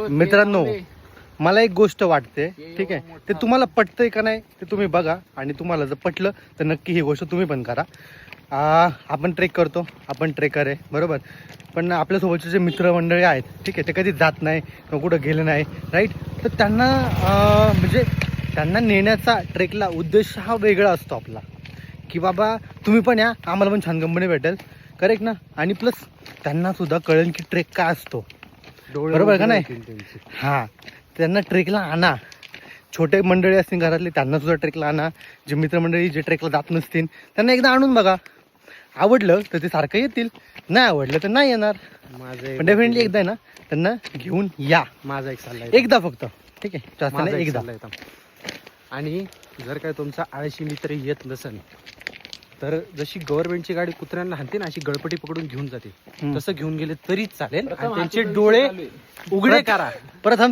मित्रांनो मला एक गोष्ट वाटते, ठीक आहे, ते तुम्हाला पटतंय का नाही ते तुम्ही बघा, आणि तुम्हाला जर पटलं तर नक्की ही गोष्ट तुम्ही पण करा. आपण ट्रेक करतो, आपण ट्रेकर आहे बरोबर, पण आपल्यासोबतचे जे मित्रमंडळी आहेत, ठीक आहे, ते कधी जात नाही किंवा कुठं गेले नाही, राईट. तर त्यांना म्हणजे त्यांना नेण्याचा ट्रेकला उद्देश हा वेगळा असतो आपला, की बाबा तुम्ही पण या, आम्हाला पण छान कंपनी भेटेल, करेक्ट ना. आणि प्लस त्यांना सुद्धा कळेल की ट्रेक काय असतो, बरोबर का नाही. हां, त्यांना ट्रेकला आणा. छोटे मंडळी असतील घरातले त्यांना सुद्धा ट्रेकला आणा. जे मित्रमंडळी जे ट्रेकला जात नसतील त्यांना एकदा आणून बघा. आवडलं तर ते सारखं येतील, नाही आवडलं तर नाही येणार. पण डेफिनेटली एकदा आहे ना त्यांना घेऊन या. माझा एक सल्ला एकदा फक्त, ठीक आहे, जास्त नाही, एकदा. आणि जर काय तुमचा आळशी मित्र येत नसेल तर जशी गव्हर्नमेंटची गाडी कुत्र्यांना हाणते ना, अशी गळपटी पकडून घेऊन जाते, तसं घेऊन गेले तरी चालेल. आणि त्यांचे डोळे उघडे करा. प्रथम